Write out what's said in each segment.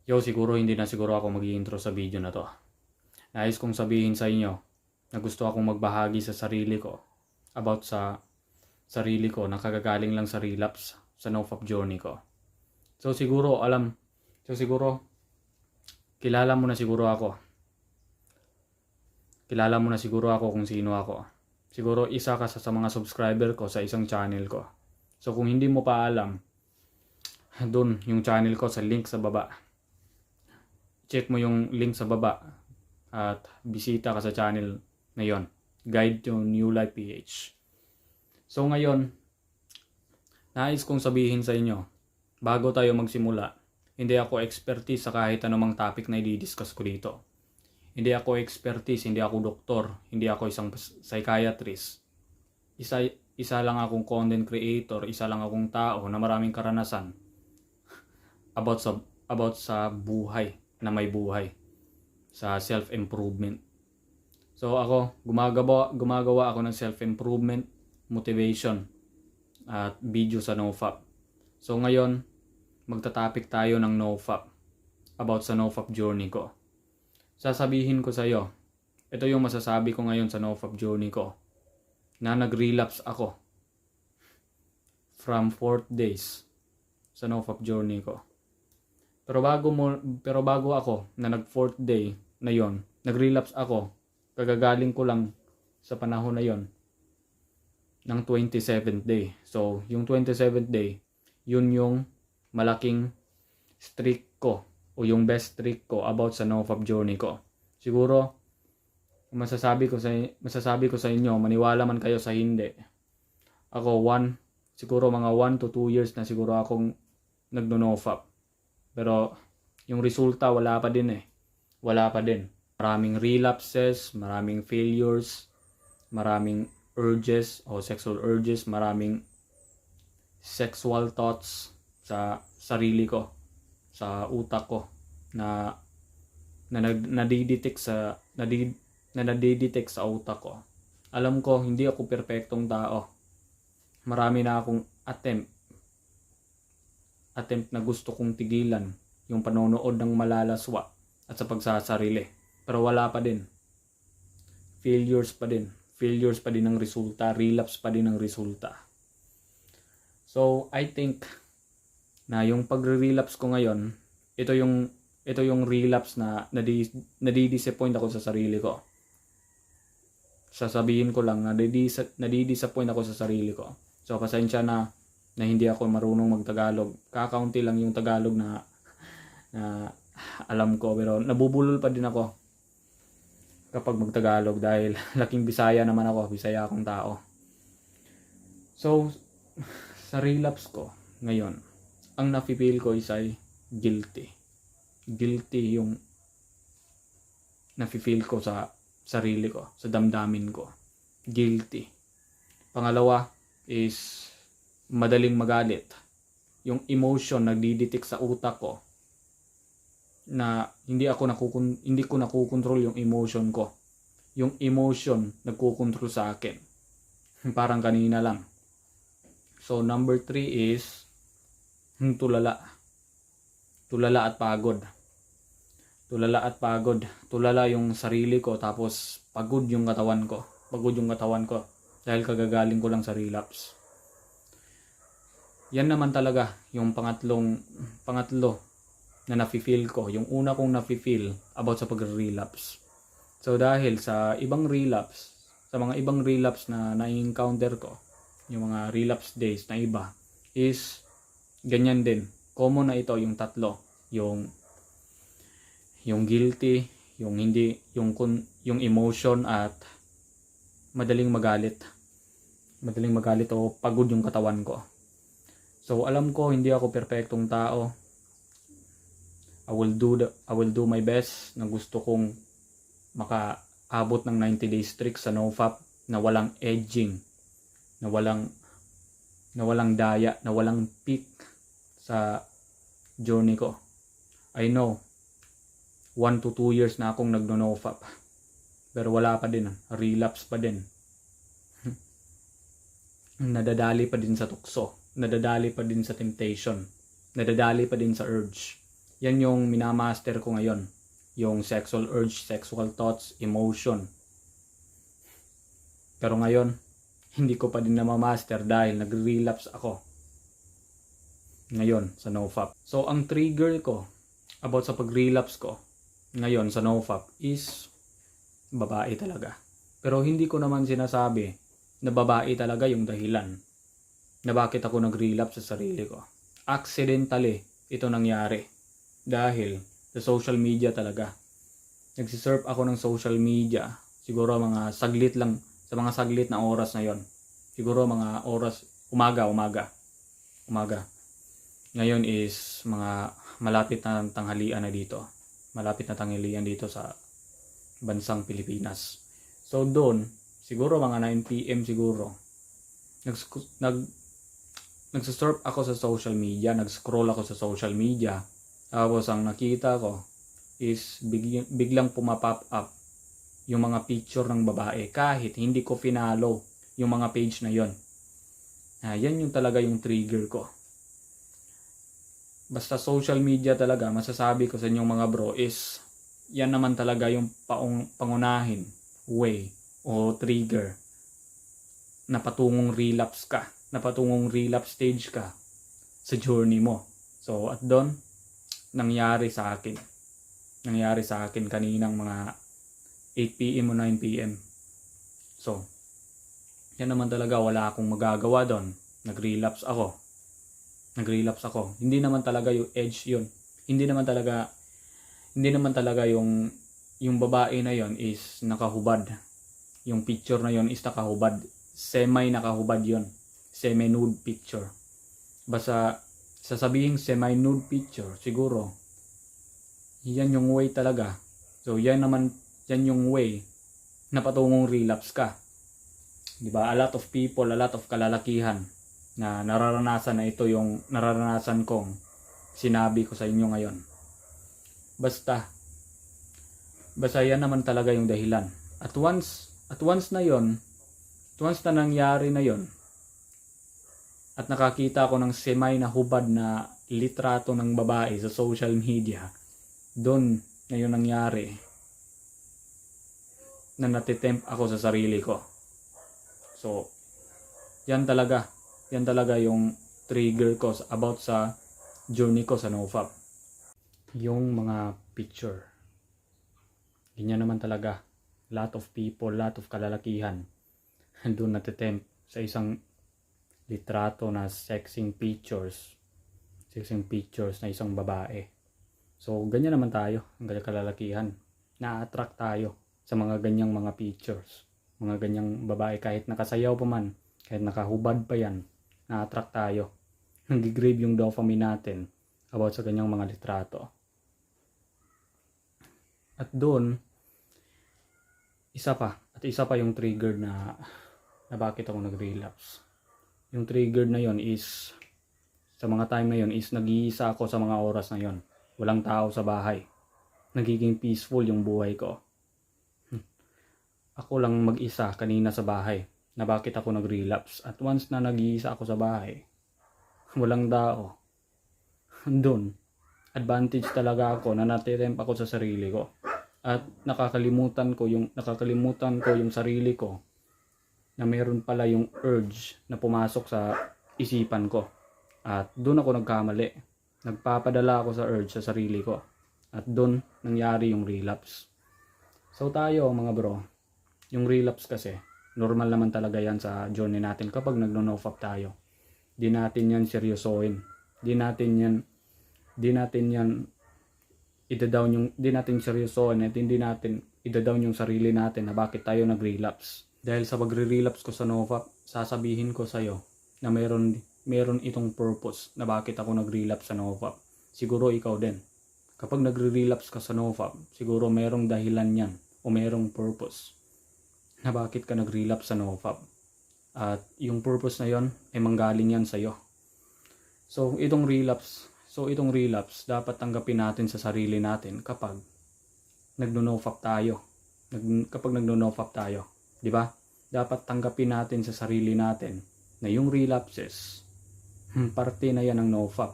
Siguro hindi na siguro ako mag-i-intro sa video na to. Nais kong sabihin sa inyo na gusto akong magbahagi sa sarili ko about sa sarili ko na kagagaling lang sa relapse sa NoFap journey ko. Siguro kilala mo na siguro ako. Kilala mo na siguro ako kung sino ako. Siguro isa ka sa mga subscriber ko sa isang channel ko. So kung hindi mo pa alam, doon yung channel ko sa link sa baba. Check mo yung link sa baba at bisita ka sa channel na yon, Guide to New Life PH. So ngayon, nais kong sabihin sa inyo, bago tayo magsimula, hindi ako expertise sa kahit anumang topic na i-discuss ko dito. Hindi ako expertise, hindi ako doktor, hindi ako isang psychiatrist. Isa lang akong content creator, isa lang akong tao na maraming karanasan about sa buhay, na may buhay, sa self-improvement. So ako, gumagawa ako ng self-improvement, motivation, at video sa NoFap. So ngayon, magta-topic tayo ng NoFap, about sa NoFap journey ko. Sasabihin ko sa iyo, ito yung masasabi ko ngayon sa NoFap journey ko, na nag-relapse ako from 4 days sa NoFap journey ko. Pero bago ako na nag 4th day na yon, nag-relapse ako. Kagagaling ko lang sa panahon na yon ng 27th day. So, yung 27th day, yun yung malaking streak ko o yung best streak ko about sa NoFap journey ko. Siguro masasabi ko sa inyo, maniwala man kayo sa hindi. Ako siguro mga 1 to 2 years na siguro akong nagno-NoFap. Pero yung resulta wala pa din eh. Wala pa din. Maraming relapses, maraming failures, maraming urges o sexual urges, maraming sexual thoughts sa sarili ko, sa utak ko na nadidetect sa utak ko. Alam ko hindi ako perpektong tao. Marami na akong attempt na gusto kong tigilan, yung panonood ng malalaswa at sa pagsasarili. Pero wala pa din. Failures pa din ang resulta, relapse pa din ang resulta. So, I think na yung pagre-relapse ko ngayon, ito yung relapse na nadidisappoint ako sa sarili ko. Sasabihin ko lang na nadidisappoint ako sa sarili ko. So, pasensya na hindi ako marunong mag-Tagalog. Kakaunti lang yung Tagalog na alam ko, pero nabubulol pa din ako kapag mag-Tagalog dahil laking Bisaya naman ako, Bisaya akong tao. So, sa relapse ko ngayon, ang nafe-feel ko ay guilty. Guilty yung nafe-feel ko sa sarili ko, sa damdamin ko. Guilty. Pangalawa is madaling magalit. Yung emotion nagdidetect sa utak ko na hindi ko nakukontrol yung emotion ko. Yung emotion nagkukontrol sa akin. Parang kanina lang. So number 3 is tulala. Tulala at pagod. Tulala yung sarili ko, tapos pagod yung katawan ko. Dahil kagagaling ko lang sa relapse. Yan naman talaga yung pangatlo na nafe-feel ko. Yung una kong nafe-feel about sa pag-relapse. So dahil sa mga ibang relapse na na-encounter ko, yung mga relapse days na iba, is ganyan din. Common na ito yung tatlo. Yung guilty, yung emotion at madaling magalit o pagod yung katawan ko. So alam ko hindi ako perpektong tao. I will do my best na gusto kong makaabot ng 90 days streak sa NoFap na walang edging, na walang daya, na walang peak sa journey ko. I know 1 to 2 years na akong nagno-NoFap. Pero wala pa din, relapse pa din. Nadadali pa din sa tukso, nadadali pa din sa temptation, nadadali pa din sa urge. Yan yung minamaster ko ngayon. Yung sexual urge, sexual thoughts, emotion. Pero ngayon, hindi ko pa din na-master dahil nag-relapse ako. Ngayon, sa NoFap. So, ang trigger ko about sa pag-relapse ko ngayon sa NoFap is babae talaga. Pero hindi ko naman sinasabi na babae talaga yung dahilan na bakit ako nag-relapse sa sarili ko. Accidentally, ito nangyari. Dahil sa social media talaga. Nagsisurf ako ng social media. Siguro mga saglit lang. Sa mga saglit na oras na yon. Siguro mga oras, umaga. Ngayon is mga malapit na tanghalian na dito. Malapit na tanghalian dito sa bansang Pilipinas. So doon, siguro mga 9 PM siguro. Nagsusurf ako sa social media. Nag-scroll ako sa social media. Tapos ang nakita ko is biglang pumapop up yung mga picture ng babae kahit hindi ko finalo yung mga page na yon. Yan yung talaga yung trigger ko. Basta social media talaga, masasabi ko sa inyong mga bro is yan naman talaga yung pangunahin way o trigger na patungong relapse ka, na patungong relapse stage ka sa journey mo. So at doon, nangyari sa akin kaninang mga 8 PM o 9 PM. So, yan naman talaga, wala akong magagawa doon. Nag-relapse ako. Hindi naman talaga yung edge yun. Hindi naman talaga yung babae na yon is nakahubad. Yung picture na yon is nakahubad. Semi-nakahubad yon. Semi-nude picture. Basta sasabihin semi-nude picture, siguro yan yung way talaga. So yan yung way na patungong relapse ka. 'Di ba? A lot of people, a lot of kalalakihan na nararanasan na ito yung nararanasan kong sinabi ko sa inyo ngayon. Basta yan naman talaga yung dahilan. At once na nangyari na yon, at nakakita ko ng semi na hubad na litrato ng babae sa social media, doon na yun nangyari na natitempt ako sa sarili ko. So, yan talaga yung trigger ko about sa journey ko sa NoFap. Yung mga picture. Ganyan naman talaga. Lot of people, lot of kalalakihan doon natitempt sa isang litrato na sexing pictures na isang babae. So, ganyan naman tayo, ang kalalakihan. Na-attract tayo sa mga ganyang mga pictures. Mga ganyang babae, kahit nakasayaw pa man, kahit nakahubad pa yan, na-attract tayo. Nag-grave yung dopamine natin about sa ganyang mga litrato. At doon, isa pa yung trigger na bakit ako nag-relapse. Yung trigger na yon is, sa mga time na yon is nag-iisa ako sa mga oras na yon. Walang tao sa bahay. Nagiging peaceful yung buhay ko. Ako lang mag-isa kanina sa bahay. Na bakit ako nag-relapse. At once na nag-iisa ako sa bahay, walang tao. Doon, advantage talaga ako na natitempt ako sa sarili ko. At nakakalimutan ko yung sarili ko na meron pala yung urge na pumasok sa isipan ko. At doon ako nagkamali. Nagpapadala ako sa urge sa sarili ko. At doon nangyari yung relapse. So tayo mga bro, yung relapse kasi, normal naman talaga yan sa journey natin kapag nagno-nofap tayo. Di natin yan seryosohin. Di natin seryosohin at hindi natin ida-down yung sarili natin na bakit tayo nag-relapse. Dahil sa pagre-relapse ko sa NoFap, sasabihin ko sa'yo na meron itong purpose na bakit ako nag-relapse sa NoFap. Siguro ikaw din. Kapag nagre-relapse ka sa NoFap, siguro merong dahilan yan o merong purpose na bakit ka nag-relapse sa NoFap. At yung purpose na yon ay manggaling yan sa'yo. So itong relapse, dapat tanggapin natin sa sarili natin kapag nagno-nofap tayo. Kapag nagno-nofap tayo, di ba? Dapat tanggapin natin sa sarili natin na yung relapses, parte na yan ng nofap.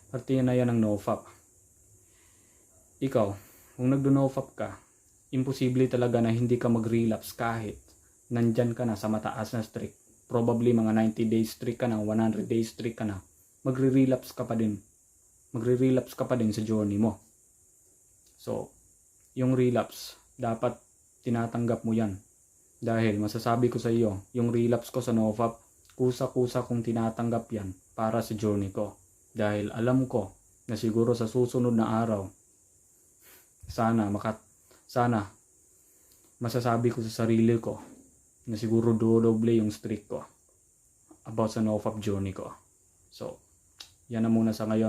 Parte na yan ng nofap. Ikaw, kung nagdo-nofap ka, imposible talaga na hindi ka mag-relapse kahit nandyan ka na sa mataas na streak. Probably mga 90 days streak ka na, 100 days streak ka na. Magre-relapse ka pa din. Magre-relapse ka pa din sa journey mo. So, yung relapse, dapat tinatanggap mo yan. Dahil masasabi ko sa iyo, yung relapse ko sa nofap, kusa-kusa kong tinatanggap yan para sa journey ko. Dahil alam ko na siguro sa susunod na araw, sana masasabi ko sa sarili ko na siguro dodoble yung streak ko about sa nofap journey ko. So, yan na muna sa ngayon.